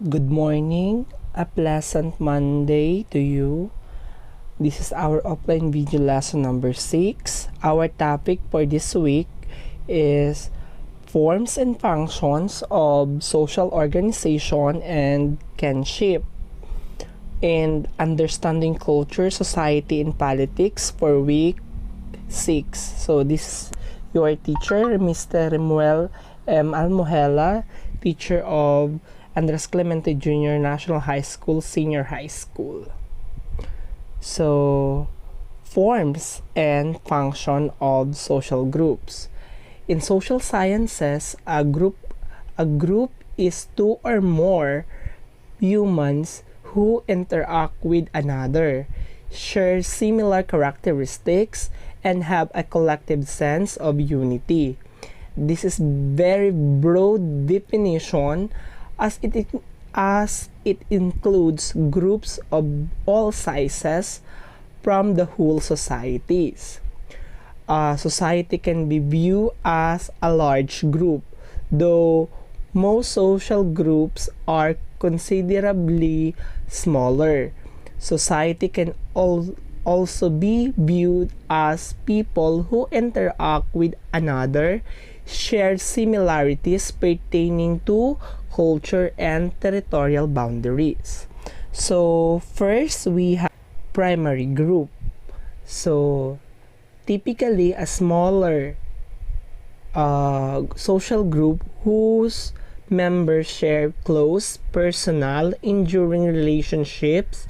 Good morning, a pleasant Monday to you. This is our offline video lesson number 6. Our topic for this week is forms and functions of social organization and kinship, and understanding culture, society, and politics for week 6. So this is your teacher, Mr. Remuel M. Almohela, teacher of Andres Clemente Junior National High School, Senior High School. So, forms and function of social groups. In social sciences, a group is two or more humans who interact with another, share similar characteristics, and have a collective sense of unity. This is very broad definition as it includes groups of all sizes from the whole societies. Society can be viewed as a large group, though most social groups are considerably smaller. Society can also be viewed as people who interact with another, share similarities pertaining to culture and territorial boundaries. So first we have primary group. So typically a smaller social group whose members share close, personal, enduring relationships.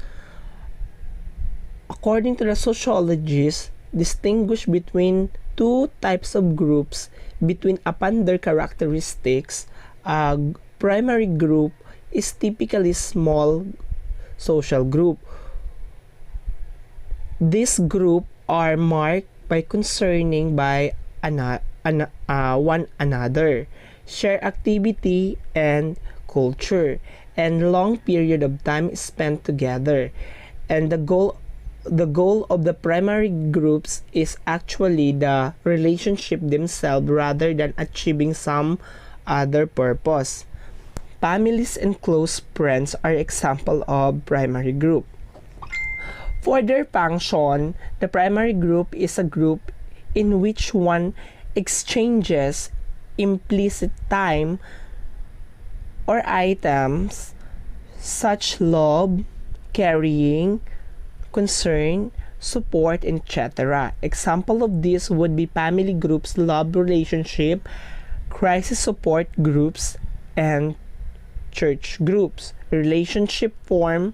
According to the sociologists, distinguish between two types of groups upon their characteristics. Primary group is typically small social group. This group are marked by concerning by one another, share activity and culture, and long period of time spent together. And the goal of the primary groups is actually the relationship themselves rather than achieving some other purpose. Families and close friends are example of primary group. For their function, the primary group is a group in which one exchanges implicit time or items such love, caring, concern, support, etc. Example of this would be family groups, love relationship, crisis support groups, and church groups. Relationship formed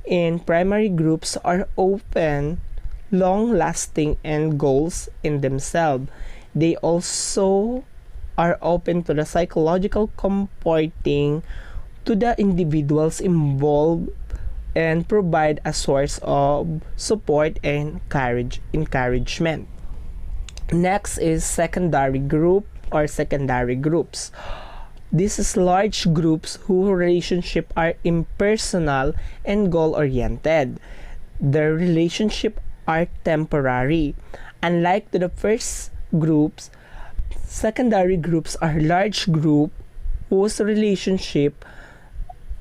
in primary groups are often long-lasting and goals in themselves. They also are open to the psychological comforting to the individuals involved and provide a source of support and encouragement. Next is secondary group or secondary groups. This is large groups whose relationships are impersonal and goal-oriented. Their relationships are temporary. Unlike to the first groups, secondary groups are large groups whose relationships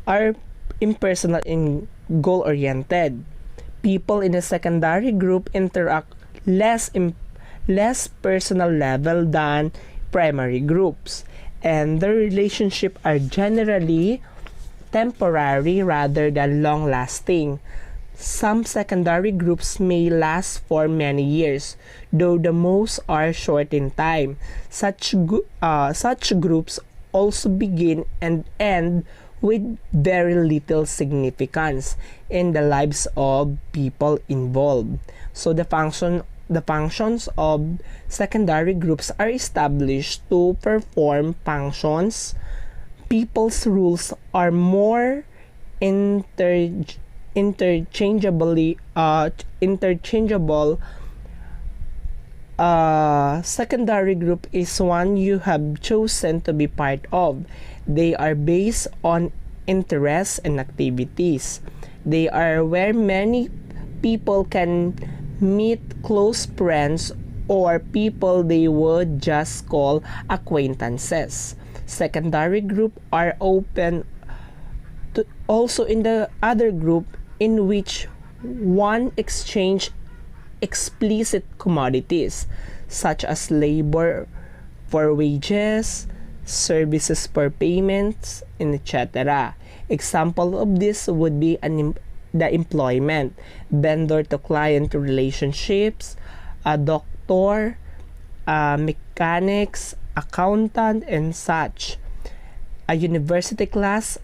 are impersonal and goal-oriented. People in a secondary group interact less personal level than primary groups, and their relationships are generally temporary rather than long-lasting. Some secondary groups may last for many years, though the most are short in time. Such groups also begin and end with very little significance in the lives of people involved. So the functions of secondary groups are established to perform functions. People's rules are more interchangeable. Secondary group is one you have chosen to be part of. They are based on interests and activities. They are where many people can meet close friends or people they would just call acquaintances. Secondary group are open also in the other group in which one exchange explicit commodities such as labor for wages, services for payments, and etc. Example of this would be the employment, vendor to client relationships, a doctor, mechanics, accountant, and such. A university class,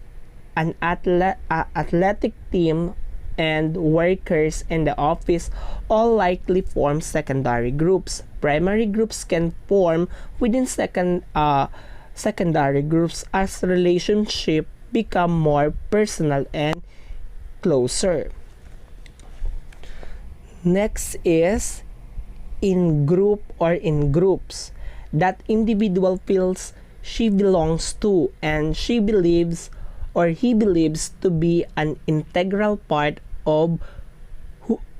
an athletic team, and workers in the office all likely form secondary groups. Primary groups can form within secondary groups as relationship become more personal and closer. Next is in group or in groups. That individual feels she belongs to and she believes or he believes to be an integral part of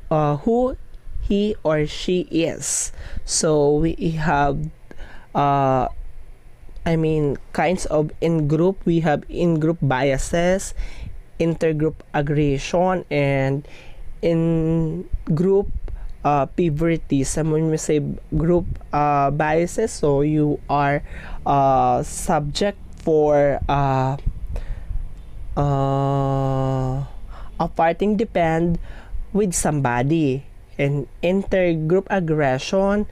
who he or she is. So we have kinds of in-group. We have in-group biases, intergroup aggression, and in-group favoritism. When we say group biases, so you are subject for a parting depend with somebody. And intergroup aggression,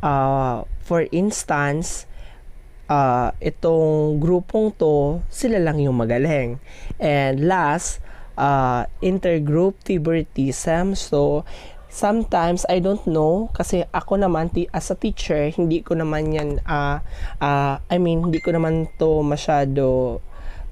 for instance, itong grupong to, sila lang yung magaling. And last, intergroup favoritism. So, sometimes, I don't know, kasi ako naman, as a teacher, hindi ko naman yan, hindi ko naman to masyado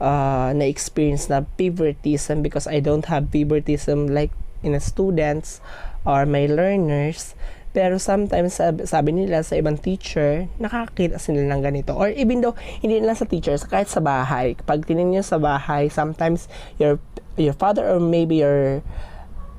na-experience na favoritism because I don't have favoritism like in students or my learners. Pero sometimes sabi nila sa ibang teacher, nakakita sila ng ganito. Or even though hindi lang sa teachers, kahit sa bahay. Kapag tinignan nyo sa bahay, sometimes your father or maybe your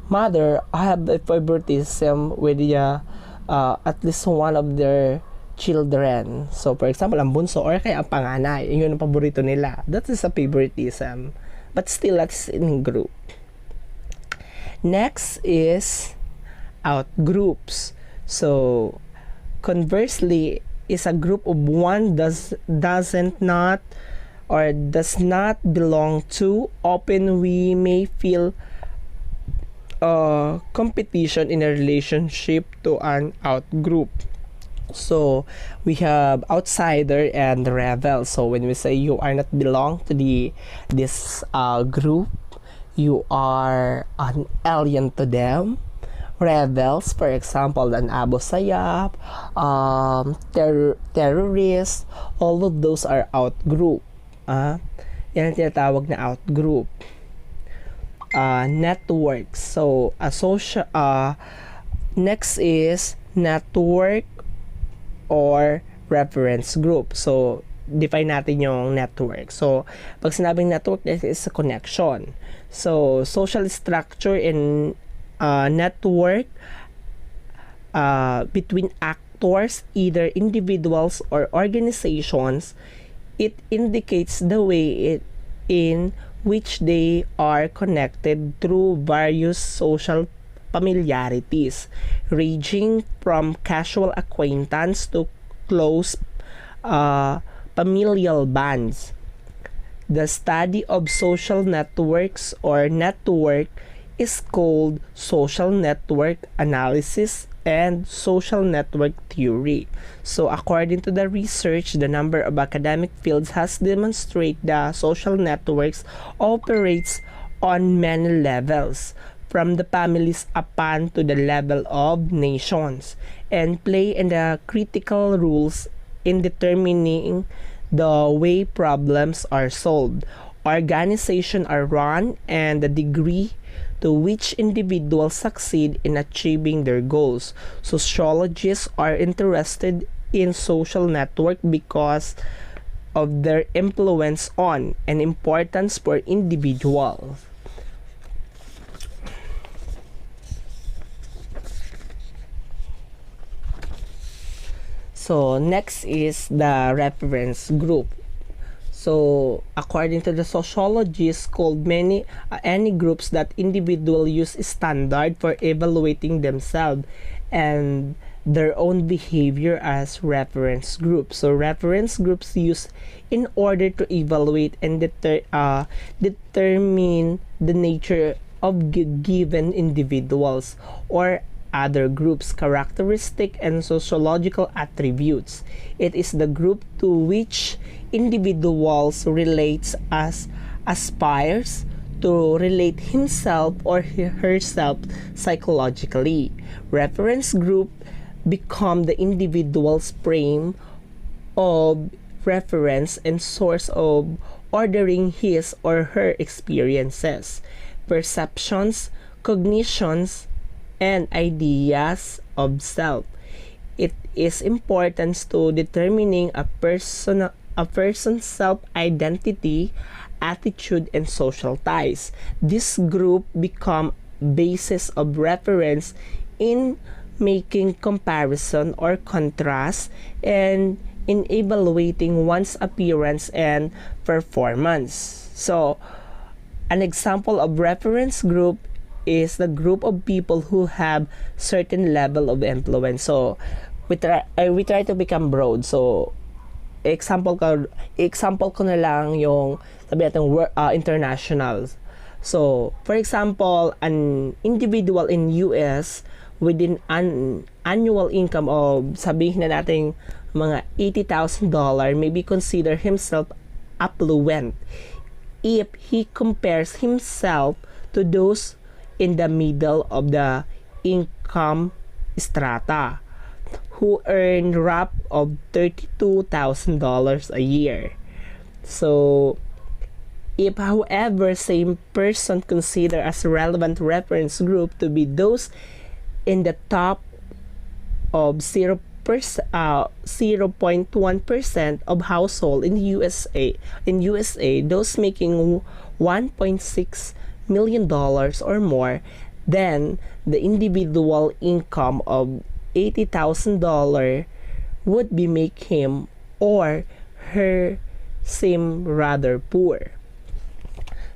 mother have a favoritism with at least one of their children. So for example, ang bunso or kaya ang panganay, yun ang paborito nila. That is a favoritism. But still, that's in group. Next is out groups. So conversely, is a group of one does not belong to. Often we may feel competition in a relationship to an out group. So we have outsider and rebel. So when we say you are not belong to this group, you are an alien to them. Rebels, for example, an Abu Sayyaf, terrorists, all of those are out group. Yan ang tinatawag na out group. Networks. So next is network or reference group. So define natin yung network. So pag sinabing network, this is a connection. So social structure in network between actors, either individuals or organizations. It indicates the way in which they are connected through various social familiarities, ranging from casual acquaintance to close familial bonds. The study of social networks or network is called social network analysis and social network theory. So according to the research, the number of academic fields has demonstrated that social networks operates on many levels, from the families upon to the level of nations, and play in the critical roles in determining the way problems are solved, organizations are run, and the degree to which individuals succeed in achieving their goals. Sociologists are interested in social network because of their influence on and importance for individuals. So next is the reference group. So, according to the sociologists, called many any groups that individual use standard for evaluating themselves and their own behavior as reference groups. So, reference groups used in order to evaluate and determine the nature of given individuals or other groups, characteristic and sociological attributes. It is the group to which individuals relates as aspires to relate himself or herself psychologically. Reference group become the individual's frame of reference and source of ordering his or her experiences, perceptions, cognitions, and ideas of self. It is important to determining a person's self-identity, attitude, and social ties. This group become basis of reference in making comparison or contrast and in evaluating one's appearance and performance. So, an example of reference group is the group of people who have certain level of influence. So, we try to become broad. So, example ko na lang yung sabi natin internationals. So, for example, an individual in US within an annual income of sabihin na natin mga $80,000 may be consider himself affluent if he compares himself to those in the middle of the income strata who earn rap of $32,000 a year. So, if however same person consider as relevant reference group to be those in the top of 0.1% of household in USA, those making $1.6 million or more, then the individual income of $80,000 would be make him or her seem rather poor.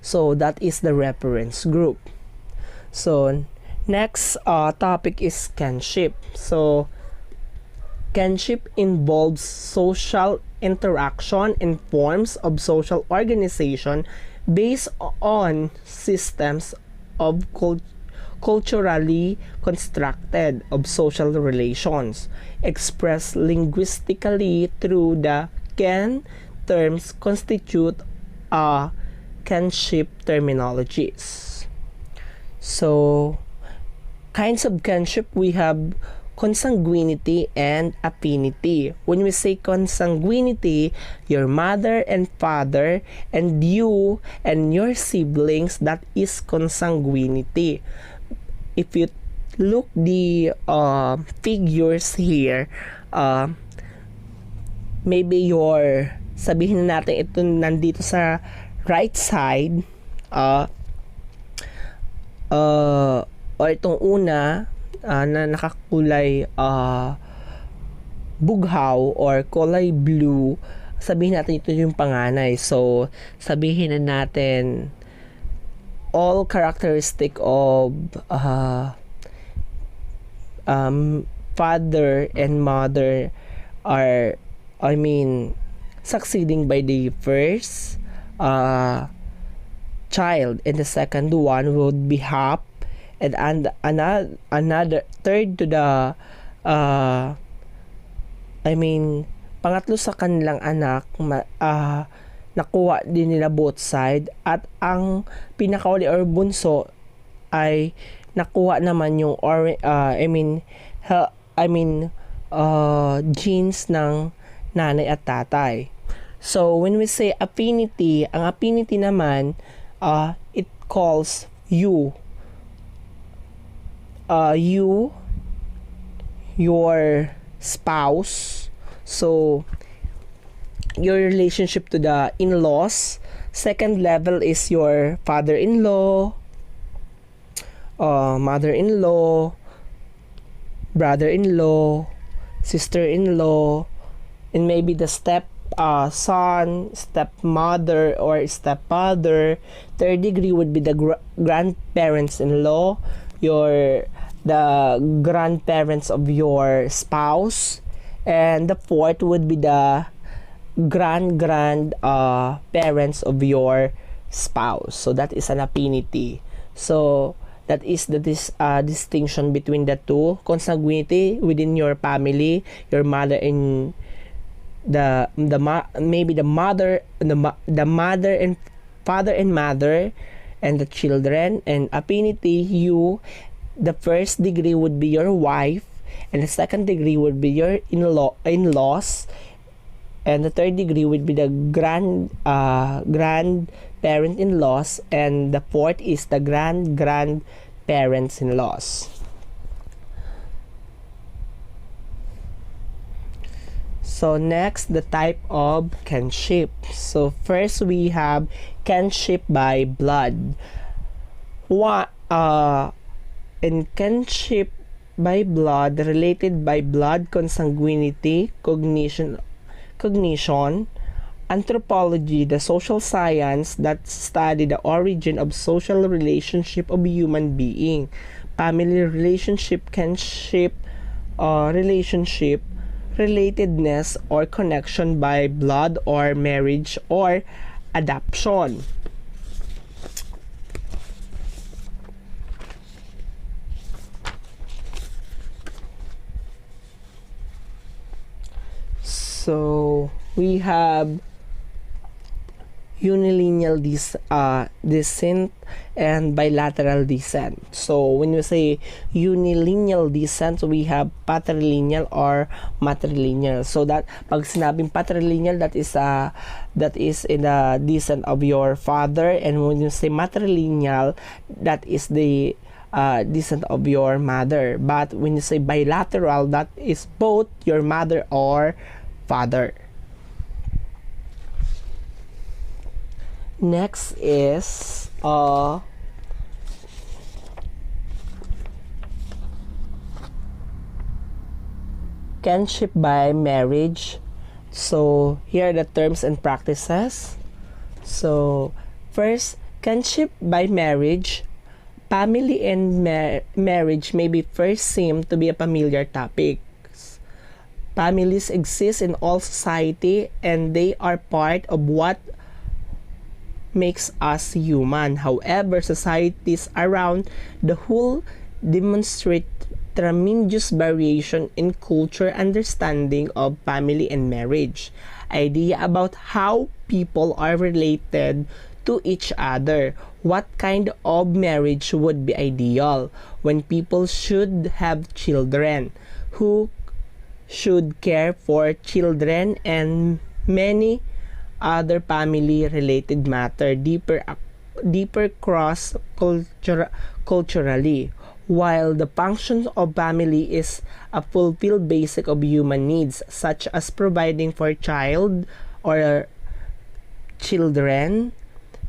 So that is the reference group. So next topic is kinship. So kinship involves social interaction and forms of social organization based on systems of culturally constructed of social relations expressed linguistically through the kin terms constitute kinship terminologies. So kinds of kinship, we have consanguinity and affinity. When we say consanguinity, your mother and father and you and your siblings, that is consanguinity. If you look the figures here, maybe your sabihin na natin ito nandito sa right side, o itong una na nakakulay bughaw or kulay blue, sabihin natin ito yung panganay. So, sabihin na natin all characteristic of father and mother are, succeeding by the first child, and the second one would be half, and another third to the pangatlo sa kanilang anak, nakuha din nila both side, at ang pinakauli or bunso ay nakuha naman yung genes ng nanay at tatay. So when we say affinity, ang affinity naman it calls you, your spouse, so your relationship to the in-laws. Second level is your father-in-law, mother-in-law, brother-in-law, sister-in-law, and maybe the son, stepmother or stepfather. Third degree would be the grandparents-in-law, your the grandparents of your spouse, and the fourth would be the parents of your spouse. So that is an affinity. So that is the distinction between the two. Consanguinity within your family, your mother and maybe the mother and father and mother and the children. And affinity, you, the first degree would be your wife, and the second degree would be your in-laws, and the third degree would be the grandparent-in-laws, and the fourth is the grandparents-in-laws. So next, the type of kinship. So first we have kinship by blood. In kinship by blood, related by blood, consanguinity, cognition, anthropology, the social science that study the origin of social relationship of human being, family relationship, kinship, relationship, relatedness or connection by blood or marriage or adoption. So we have unilineal descent and bilateral descent. So when we say unilineal descent, we have patrilineal or matrilineal. So that pag sinabing patrilineal, that is in the descent of your father, and when you say matrilineal, that is the descent of your mother. But when you say bilateral, that is both your mother or father. Next is kinship by marriage. So here are the terms and practices. So first, kinship by marriage. Family and marriage may be first seem to be a familiar topic. Families exist in all society and they are part of what makes us human. However, societies around the whole demonstrate tremendous variation in culture understanding of family and marriage. Idea about how people are related to each other. What kind of marriage would be ideal? When people should have children? Who should care for children? And many other family related matter deeper cross culturally. While the function of family is a fulfilled basic of human needs such as providing for child or children,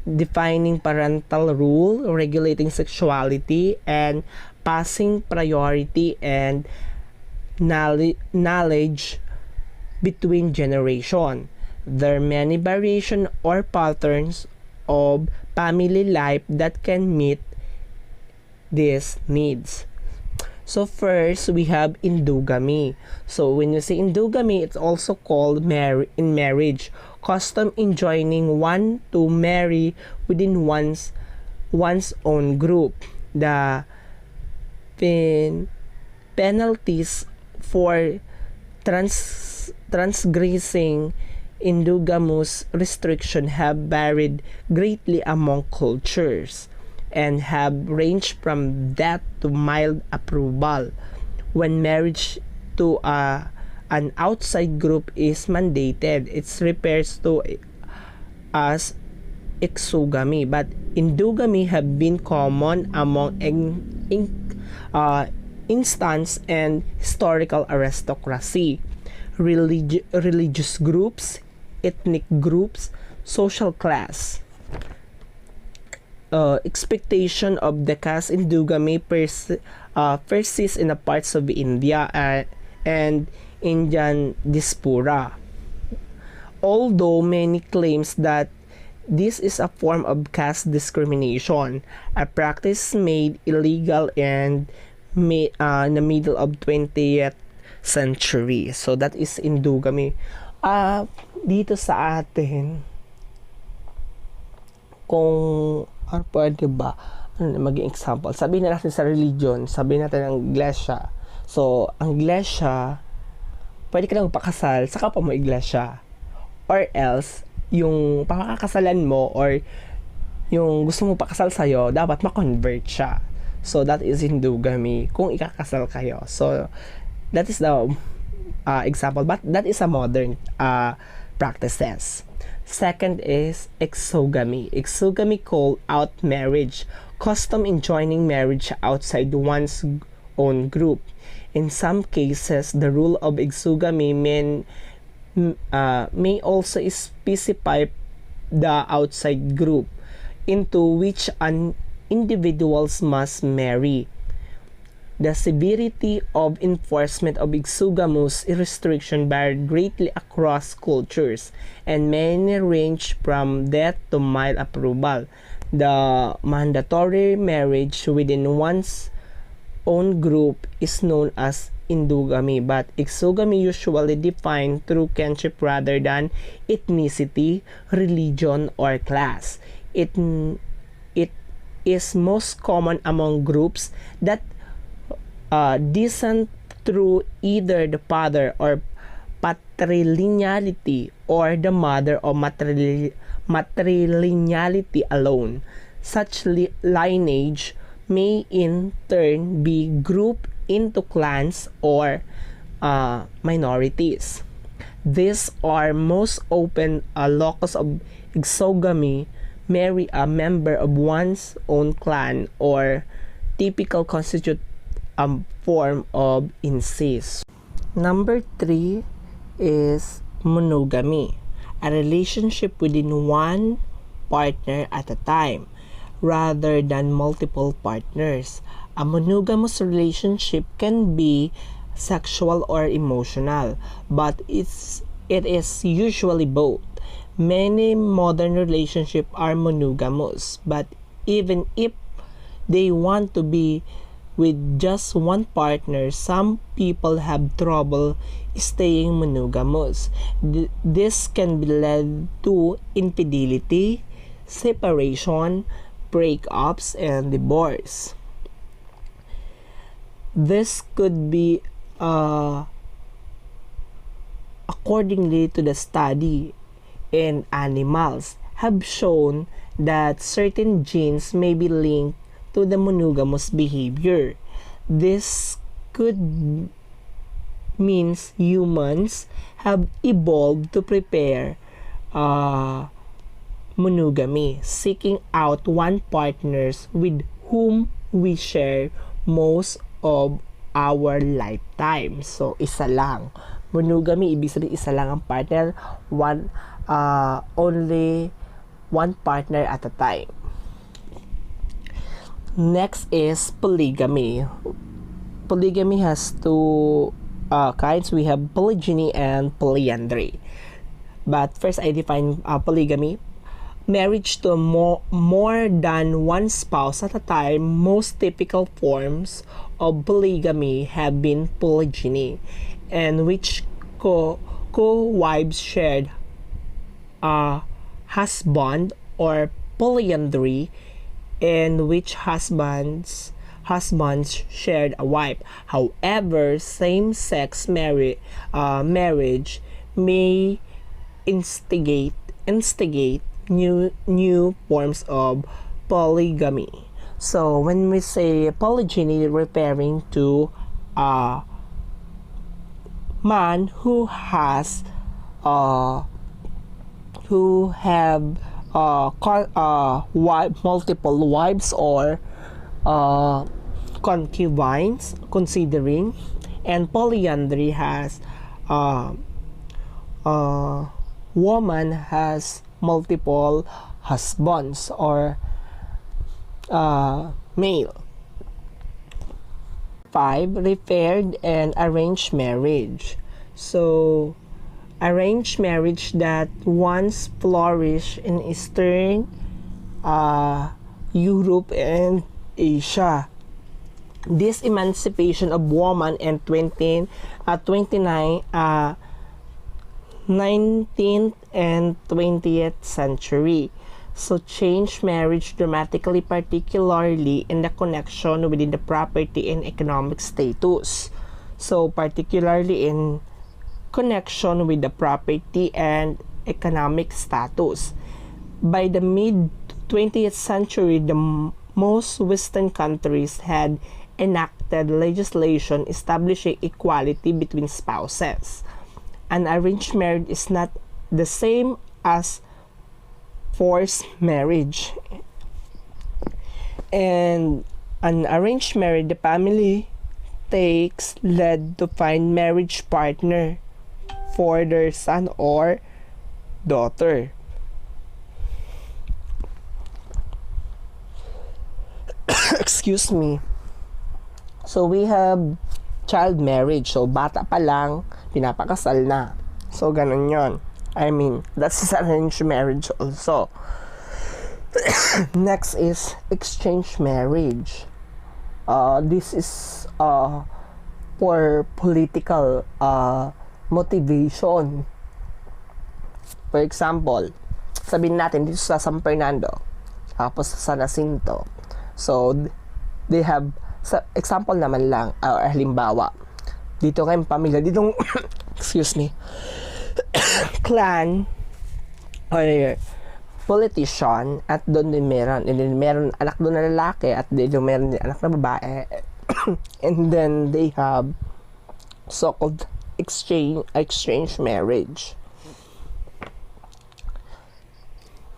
defining parental rule, regulating sexuality, and passing priority and knowledge between generation. There are many variations or patterns of family life that can meet these needs. So first, we have endogamy. So when you say endogamy, it's also called in marriage. Custom enjoining one to marry within one's own group. The penalties for transgressing endogamous restriction have varied greatly among cultures and have ranged from death to mild approval. When marriage to an outside group is mandated, it refers to as exogamy, but endogamy have been common among instance and historical aristocracy, religious groups, ethnic groups, social class. Expectation of the caste endogamy persists in the parts of India and Indian diaspora. Although many claims that this is a form of caste discrimination, a practice made illegal in the middle of 20th century. So that is endogamy. Dito sa atin, kung pwede ba, maging example, sabihin natin sa religion, sabihin natin ang iglesia. So, ang iglesia, pwede ka lang pakasal sa kapwa mo iglesia. Or else, yung pakakasalan mo or yung gusto mo pakasal sa'yo, dapat ma-convert siya. So, that is endogamy kung ikakasal kayo. So, that is the example. But that is a modern practices. Second is exogamy. Exogamy call out marriage, custom in joining marriage outside one's own group. In some cases, the rule of exogamy may also specify the outside group into which an individuals must marry. The severity of enforcement of exogamous restriction varied greatly across cultures, and many range from death to mild approval. The mandatory marriage within one's own group is known as endogamy, but exogamy usually defined through kinship rather than ethnicity, religion, or class. It is most common among groups that descend through either the father or patrilineality or the mother or matrilineality alone. Such lineage may in turn be grouped into clans or minorities. These are most open locus of exogamy. Marry a member of one's own clan or typical constitute a form of incest. Number 3 is monogamy, a relationship within one partner at a time rather than multiple partners. A monogamous relationship can be sexual or emotional, but it is usually both. Many modern relationships are monogamous, but even if they want to be with just one partner, some people have trouble staying monogamous. This can be led to infidelity, separation, breakups, and divorce. This could be accordingly to the study in animals have shown that certain genes may be linked to the monogamous behavior. This could means humans have evolved to prepare monogamy, seeking out one partners with whom we share most of our lifetime. So, isa lang. Monogamy, ibig sabihin isa lang ang partner, only one partner at a time. Next is polygamy. Polygamy has two kinds. We have polygyny and polyandry. But first, I define polygamy. Marriage to more than one spouse at a time. Most typical forms of polygamy have been polygyny, in which co-wives shared a husband, or polyandry, in which husbands shared a wife. However, same-sex marriage may instigate new forms of polygamy. So when we say polygyny, referring to a man who have multiple wives or concubines, considering, and polyandry has woman has multiple husbands or male. 5. Repaired and arranged marriage. So arranged marriage that once flourished in Eastern Europe and Asia. This emancipation of women in 19th and 20th century. So changed marriage dramatically, particularly in the connection within the property and economic status. So particularly in connection with the property and economic status. By the mid 20th century, the most Western countries had enacted legislation establishing equality between spouses. An arranged marriage is not the same as forced marriage. And an arranged marriage, the family takes lead to find marriage partner for their son or daughter. Excuse me. So we have child marriage. So bata pa lang, pinapakasal na. So ganun yon. I mean, that's arranged marriage also. Next is exchange marriage. This is for political motivation. For example, sabihin natin dito sa San Fernando, tapos sa San Jacinto. So, they have, sa example naman lang, halimbawa, dito kayong pamilya, ditong, excuse me, clan, or politician, at doon din meron, and then meron anak doon na lalaki, at dito meron din anak na babae, and then they have so-called exchange marriage.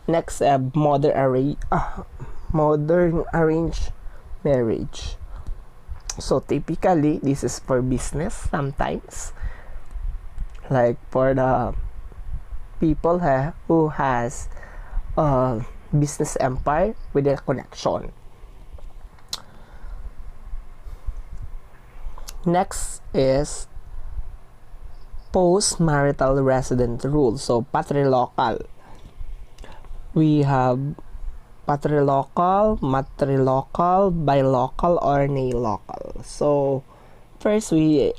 Next, modern arranged marriage. So typically, this is for business sometimes, like for the people who has a business empire with a connection. Next is PostMarital Residence rule. So patrilocal. We have patrilocal, matrilocal, bilocal, or nalocal. So first we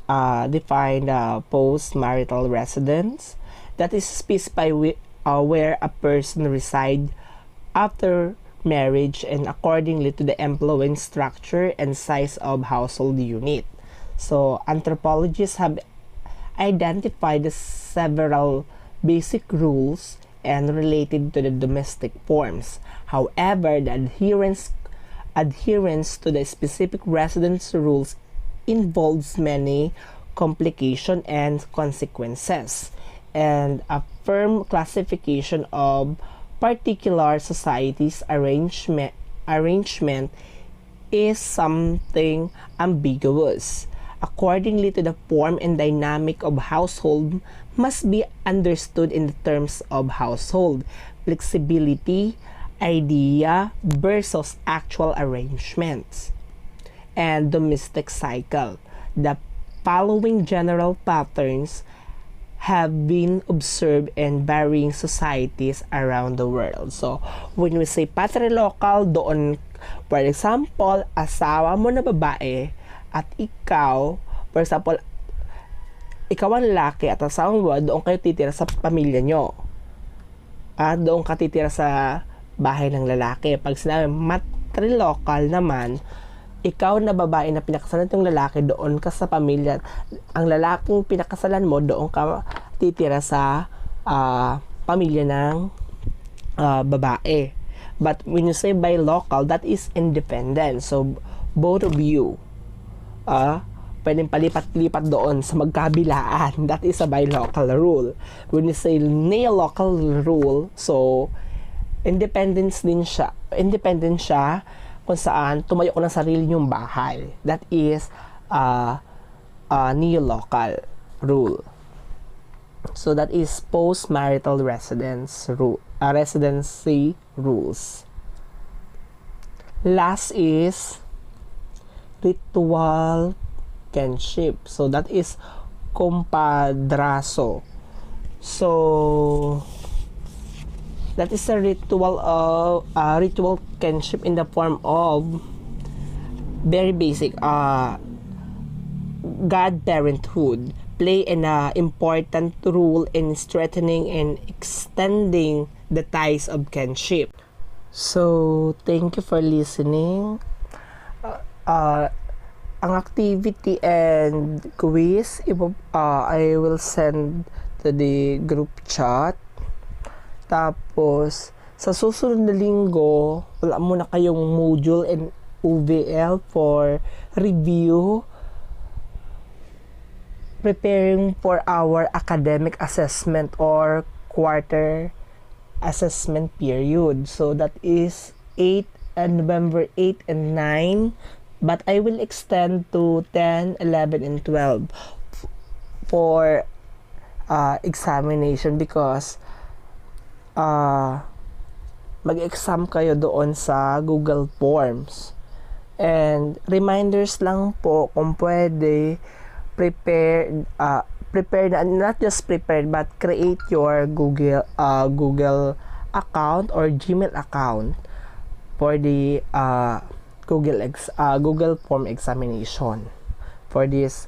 define the postmarital residence. That is specify where a person resides after marriage and accordingly to the employing structure and size of household unit. So anthropologists have identified the several basic rules and related to the domestic forms. However, the adherence to the specific residence rules involves many complications and consequences, and a firm classification of particular societies' arrangement is something ambiguous. Accordingly to the form and dynamic of household must be understood in the terms of household flexibility idea versus actual arrangements and domestic cycle. The following general patterns have been observed in varying societies around the world. So, when we say patrilocal, doon, for example, asawa mo na babae at ikaw, for example, ikaw ang lalaki at asawa mo, doon kayo titira sa pamilya nyo. At doon ka titira sa bahay ng lalaki. Pag sinabi matrilocal naman, ikaw na babae na pinakasalan ng lalaki, doon ka sa pamilya. Ang lalaking pinakasalan mo, doon ka titira sa pamilya ng babae. But when you say bilocal, that is independent. So, both of you, pwedeng palipat-lipat doon sa magkabilaan. That is a bilocal rule. When you say nalocal rule, so, independent siya kung saan tumayo ko ng sarili niyong bahay. That is neo-local rule. So that is post-marital residency rules. Last is ritual kinship. So that is compadrazo. So that is a ritual of ritual kinship in the form of very basic God parenthood play an important role in strengthening and extending the ties of kinship. So, thank you for listening. Uh, ang activity and quiz, I will send to the group chat. Tapos, sa susunod na linggo, wala muna kayong module and UVL for review, preparing for our academic assessment or quarter assessment period. So that is 8 and November 8 and 9, but I will extend to 10, 11, and 12 for examination because mag-exam kayo doon sa Google Forms. And reminders lang po kung pwede prepared not just prepared but create your Google account or Gmail account for the Google form examination for this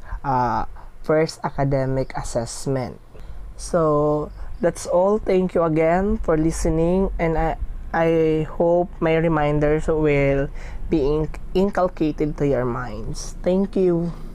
first academic assessment. So that's all. Thank you again for listening, and I hope my reminders will be inculcated to your minds. Thank you.